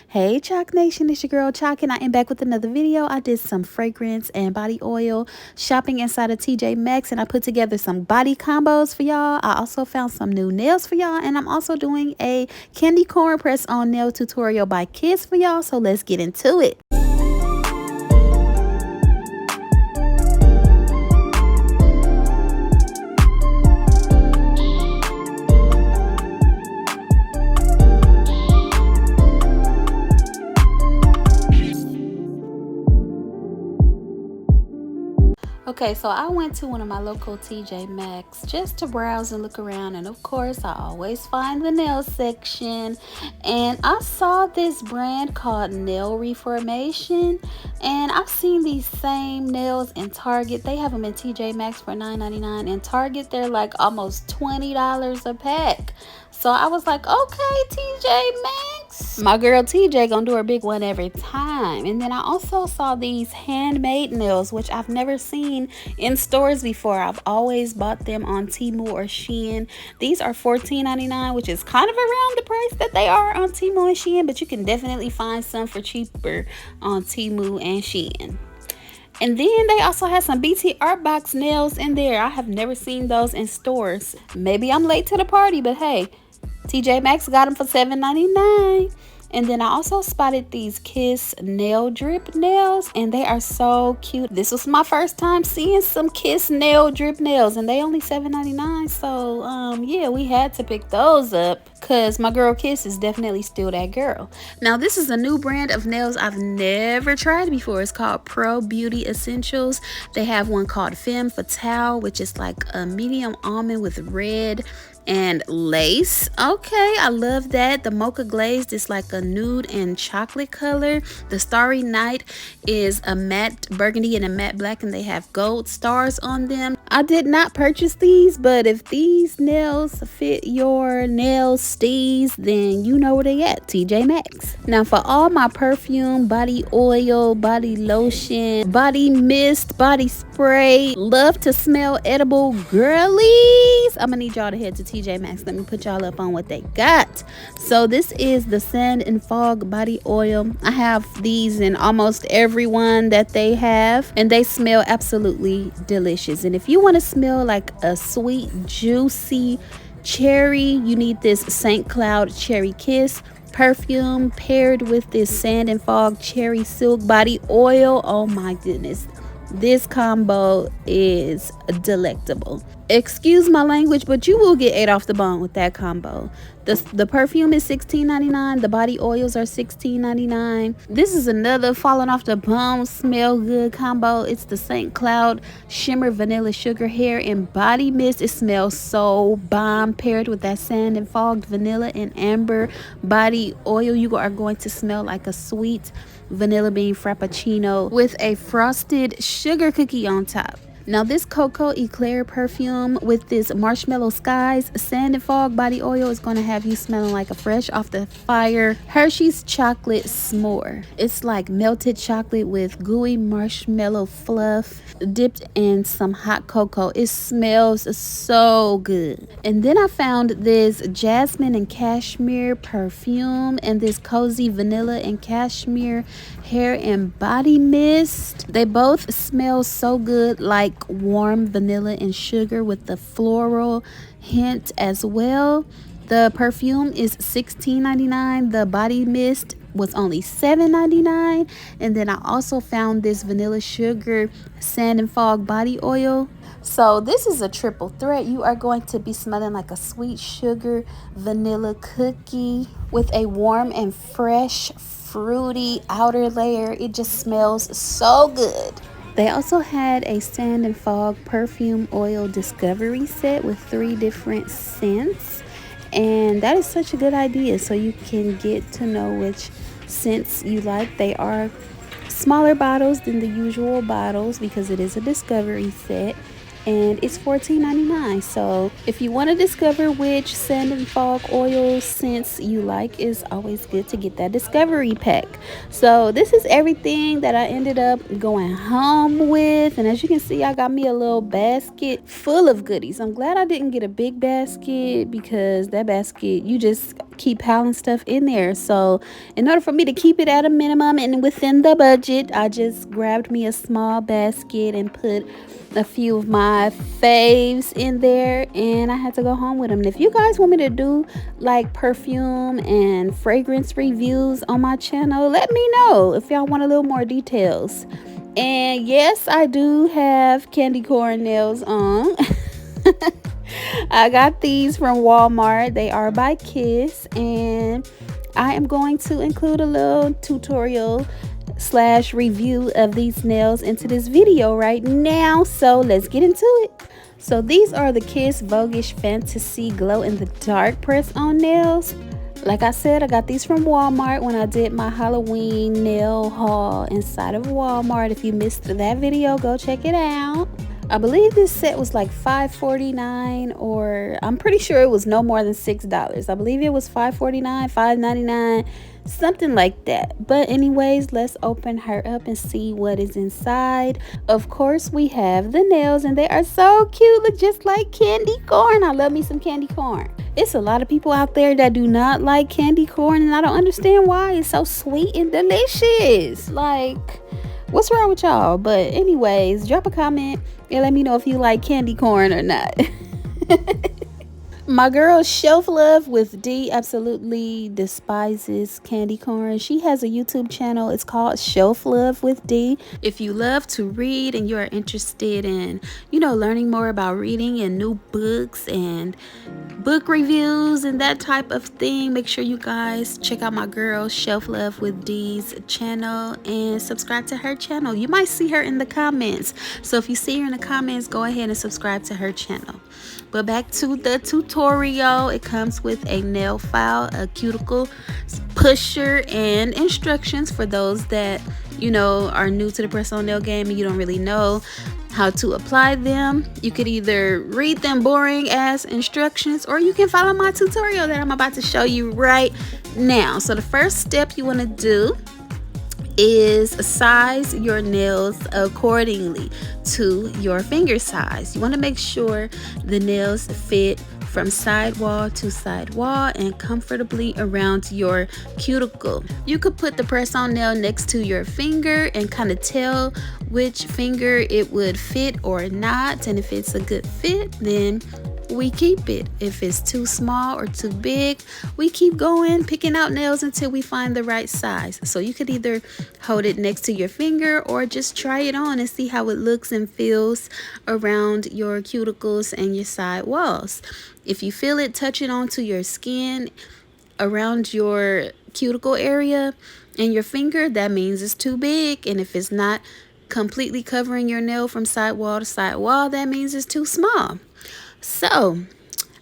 Hey Chalk Nation, it's your girl Chalk and I am back with another video. I did some fragrance and body oil shopping inside of TJ Maxx and I put together some body combos for y'all. I also found some new nails for y'all and I'm also doing a candy corn press on nail tutorial by Kiss for y'all. So let's get into it. Okay, so I went to one of my local TJ Maxx just to browse and look around, and of course I always find the nail section, and I saw this brand called Nail Reformation, and I've seen these same nails in Target. They have them in TJ Maxx for $9.99. In Target they're like almost $20 a pack. So I was like, okay, TJ Maxx, my girl TJ gonna do her big one every time. And then I also saw these handmade nails, which I've never seen in stores before. I've always bought them on Temu or Shein. These are $14.99, which is kind of around the price that they are on Temu and Shein, but you can definitely find some for cheaper on Temu and Shein. And then they also had some BT Art Box nails in there. I have never seen those in stores. Maybe I'm late to the party, but hey, TJ Maxx got them for $7.99. And then I also spotted these Kiss nail drip nails, and they are so cute. This was my first time seeing some Kiss nail drip nails, and they only $7.99. So yeah, we had to pick those up because my girl Kiss is definitely still that girl. Now this is a new brand of nails I've never tried before. It's called Pro Beauty Essentials. They have one called Femme Fatale, which is like a medium almond with red and lace. Okay, I love that. The mocha glazed is like a nude and chocolate color. The Starry Night is a matte burgundy and a matte black, and they have gold stars on them. I did not purchase these, but if these nails fit your nail steez, then you know where they at, TJ Maxx. Now for all my perfume, body oil, body lotion, body mist, body spray, love to smell edible girlies, I'm gonna need y'all to head to TJ Maxx. Let me put y'all up on what they got. So this is the Sand and Fog body oil. I have these in almost every one that they have, and they smell absolutely delicious. And if you want to smell like a sweet, juicy cherry, you need this St. Cloud Cherry Kiss perfume paired with this Sand and Fog Cherry Silk body oil. Oh my goodness, this combo is delectable. Excuse my language, but you will get ate off the bone with that combo. The perfume is $16.99. The body oils are $16.99. This is another falling off the bone smell good combo. It's the St. Cloud Shimmer Vanilla Sugar Hair and Body Mist. It smells so bomb, paired with that Sand and Fogged Vanilla and Amber body oil. You are going to smell like a sweet vanilla bean frappuccino with a frosted sugar cookie on top. Now this Cocoa Eclair perfume with this Marshmallow Skies Sand and Fog body oil is going to have you smelling like a fresh off the fire Hershey's chocolate s'more. It's like melted chocolate with gooey marshmallow fluff dipped in some hot cocoa. It smells so good. And then I found this Jasmine and Cashmere perfume and this Cozy Vanilla and Cashmere hair and body mist. They both smell so good, like warm vanilla and sugar with the floral hint as well. The perfume is $16.99. The body mist was only $7.99. And then I also found this vanilla sugar Sand and Fog body oil. So this is a triple threat. You are going to be smelling like a sweet sugar vanilla cookie with a warm and fresh fruity outer layer. It just smells so good. They also had a Sand and Fog perfume oil discovery set with 3 different scents, and that is such a good idea, so you can get to know which scents you like. They are smaller bottles than the usual bottles because it is a discovery set, and it's $14.99. So if you want to discover which Sand and Fog oil scents you like, it's always good to get that discovery pack. So this is everything that I ended up going home with, and as you can see, I got me a little basket full of goodies. I'm glad I didn't get a big basket because that basket, you just keep piling stuff in there. So in order for me to keep it at a minimum and within the budget, I just grabbed me a small basket and put a few of my faves in there, and I had to go home with them. And if you guys want me to do like perfume and fragrance reviews on my channel, let me know if y'all want a little more details. And yes, I do have candy corn nails on. I got these from Walmart. They are by Kiss, and I am going to include a little tutorial slash review of these nails into this video right now. So let's get into it. So these are the Kiss Voguish Fantasy Glow in the Dark press on nails. Like I said, I got these from Walmart when I did my Halloween nail haul inside of Walmart. If you missed that video, go check it out. I believe this set was like $5.49, or I'm pretty sure it was no more than $6. I believe it was $5.49, $5.99, something like that. But anyways, let's open her up and see what is inside. Of course, we have the nails, and they are so cute. Look just like candy corn. I love me some candy corn. It's a lot of people out there that do not like candy corn, and I don't understand why. It's so sweet and delicious. Like, what's wrong with y'all? But anyways, drop a comment and let me know if you like candy corn or not. My girl Shelf Love with D absolutely despises candy corn. She has a YouTube channel. It's called Shelf Love with D. If you love to read and you are interested in, learning more about reading and new books and book reviews and that type of thing, make sure you guys check out my girl Shelf Love with D's channel and subscribe to her channel. You might see her in the comments. So if you see her in the comments, go ahead and subscribe to her channel. But back to the tutorial. It comes with a nail file, a cuticle pusher, and instructions for those that are new to the press on nail game and you don't really know how to apply them. You could either read them boring ass instructions, or you can follow my tutorial that I'm about to show you right now. So the first step you want to do is size your nails accordingly to your finger size. You want to make sure the nails fit from side wall to side wall and comfortably around your cuticle. You could put the press on nail next to your finger and kind of tell which finger it would fit or not, and if it's a good fit, then we keep it. If it's too small or too big, we keep going, picking out nails until we find the right size. So you could either hold it next to your finger or just try it on and see how it looks and feels around your cuticles and your side walls. If you feel it touching onto your skin around your cuticle area and your finger, that means it's too big. And if it's not completely covering your nail from side wall to side wall, that means it's too small. So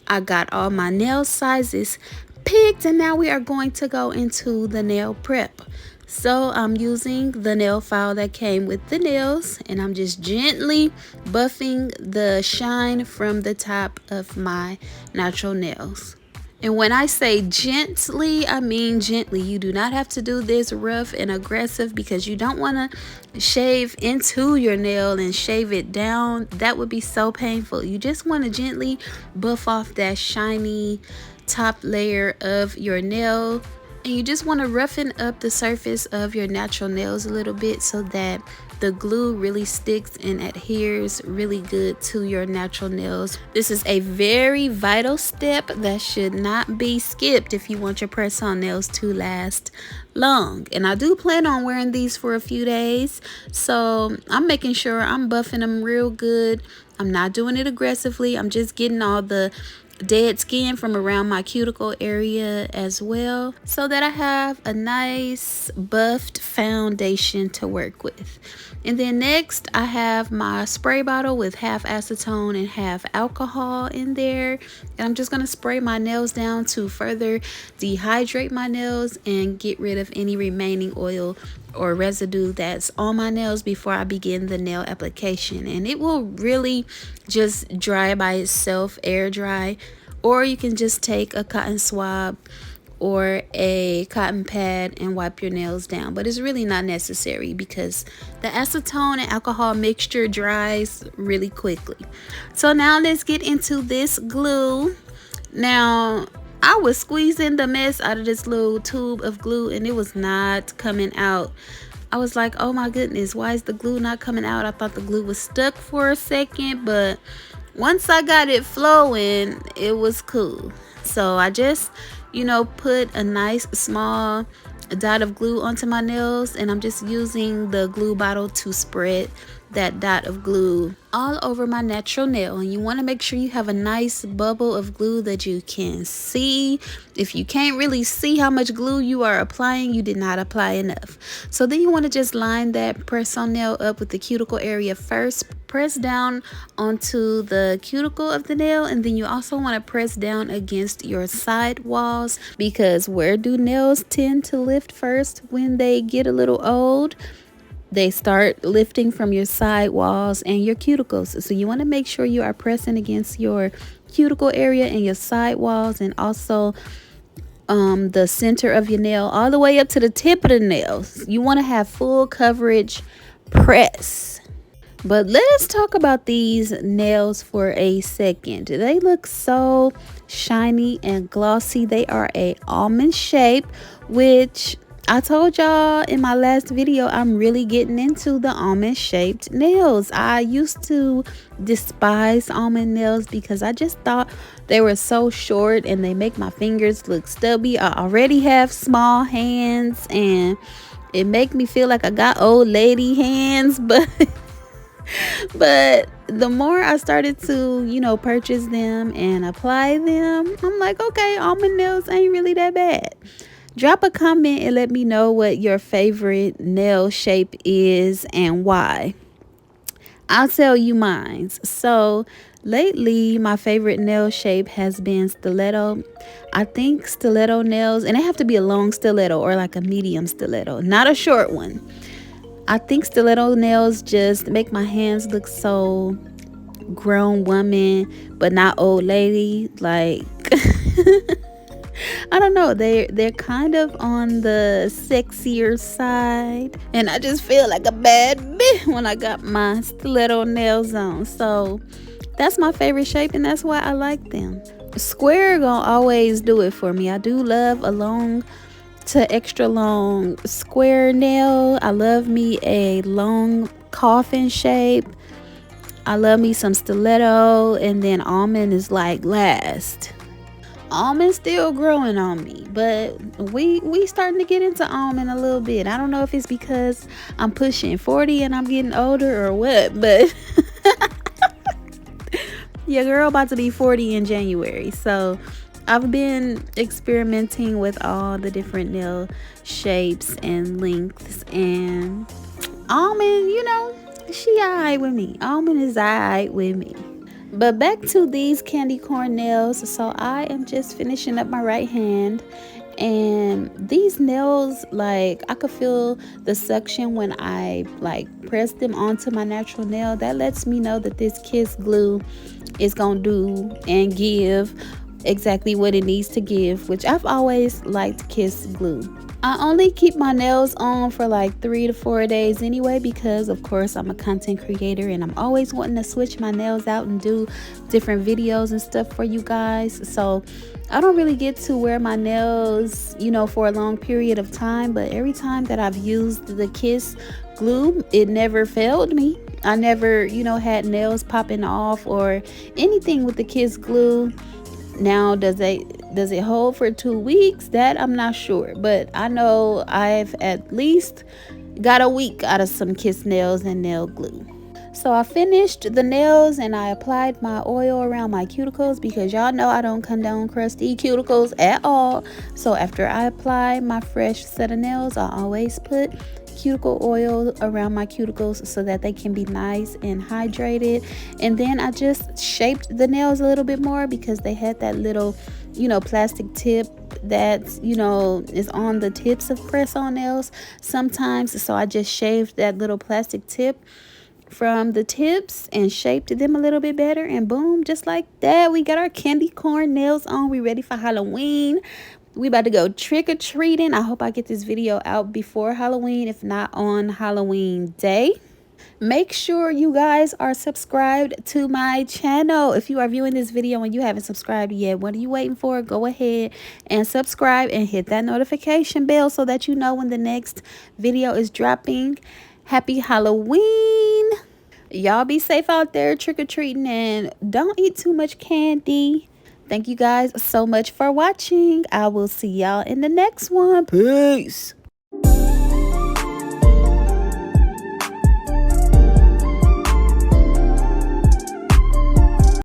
I got all my nail sizes picked, and now we are going to go into the nail prep. So I'm using the nail file that came with the nails, and I'm just gently buffing the shine from the top of my natural nails. And when I say gently, I mean gently. You do not have to do this rough and aggressive, because you don't want to shave into your nail and shave it down. That would be so painful. You just want to gently buff off that shiny top layer of your nail. And you just want to roughen up the surface of your natural nails a little bit so that the glue really sticks and adheres really good to your natural nails. This is a very vital step that should not be skipped if you want your press-on nails to last long. And I do plan on wearing these for a few days, so I'm making sure I'm buffing them real good. I'm not doing it aggressively. I'm just getting all the dead skin from around my cuticle area as well, so that I have a nice buffed foundation to work with. And then next, I have my spray bottle with half acetone and half alcohol in there, and I'm just going to spray my nails down to further dehydrate my nails and get rid of any remaining oil or residue that's on my nails before I begin the nail application. And it will really just dry by itself, air dry, or you can just take a cotton swab or a cotton pad and wipe your nails down. But it's really not necessary because the acetone and alcohol mixture dries really quickly. So now let's get into this glue. Now I was squeezing the mess out of this little tube of glue and it was not coming out. I was like, oh my goodness, why is the glue not coming out? I thought the glue was stuck for a second, but once I got it flowing, it was cool. So I just, put a nice small dot of glue onto my nails, and I'm just using the glue bottle to spread that dot of glue all over my natural nail. And you want to make sure you have a nice bubble of glue that you can see. If you can't really see how much glue you are applying, you did not apply enough. So then you want to just line that press on nail up with the cuticle area first. Press down onto the cuticle of the nail, and then you also want to press down against your side walls, because where do nails tend to lift first when they get a little old? They start lifting from your side walls and your cuticles. So you want to make sure you are pressing against your cuticle area and your side walls, and also the center of your nail all the way up to the tip of the nails. You want to have full coverage press. But let's talk about these nails for a second. They look so shiny and glossy. They are a almond shape, which I told y'all in my last video, I'm really getting into the almond shaped nails. I used to despise almond nails because I just thought they were so short and they make my fingers look stubby. I already have small hands and it make me feel like I got old lady hands, but the more I started to, purchase them and apply them, I'm like, okay, almond nails ain't really that bad. Drop a comment and let me know what your favorite nail shape is and why. I'll tell you mine. So lately, my favorite nail shape has been stiletto. I think stiletto nails, and they have to be a long stiletto or like a medium stiletto, not a short one. I think stiletto nails just make my hands look so grown woman, but not old lady. Like, I don't know, they're kind of on the sexier side, and I just feel like a bad bitch when I got my stiletto nails on. So that's my favorite shape, and that's why I like them. Square gonna always do it for me. I do love a long to extra long square nail. I love me a long coffin shape. I love me some stiletto, and then almond is like last. Almond still growing on me, but we starting to get into almond a little bit. I don't know if it's because I'm pushing 40 and I'm getting older or what, but yeah, girl about to be 40 in January. So I've been experimenting with all the different nail shapes and lengths, and almond, she alright with me. Almond is alright with me. But back to these candy corn nails. So I am just finishing up my right hand, and these nails, like, I could feel the suction when I like press them onto my natural nail. That lets me know that this kiss glue is gonna do and give exactly what it needs to give, which I've always liked kiss glue. I only keep my nails on for like 3 to 4 days anyway, because of course I'm a content creator and I'm always wanting to switch my nails out and do different videos and stuff for you guys. So I don't really get to wear my nails, for a long period of time, but every time that I've used the kiss glue, it never failed me. I never, had nails popping off or anything with the kiss glue. Now, does it hold for 2 weeks? That I'm not sure, but I know I've at least got a week out of some kiss nails and nail glue. So I finished the nails and I applied my oil around my cuticles, because y'all know I don't condone crusty cuticles at all. So after I apply my fresh set of nails, I always put cuticle oil around my cuticles so that they can be nice and hydrated. And then I just shaped the nails a little bit more, because they had that little plastic tip that's is on the tips of press-on nails sometimes. So I just shaved that little plastic tip from the tips and shaped them a little bit better, and boom, just like that, we got our candy corn nails on. We ready for Halloween. We about to go trick-or-treating. I hope I get this video out before Halloween, if not on Halloween day. Make sure you guys are subscribed to my channel. If you are viewing this video and you haven't subscribed yet, what are you waiting for? Go ahead and subscribe and hit that notification bell so that you know when the next video is dropping. Happy Halloween. Y'all be safe out there trick-or-treating and don't eat too much candy. Thank you guys so much for watching. I will see y'all in the next one. Peace.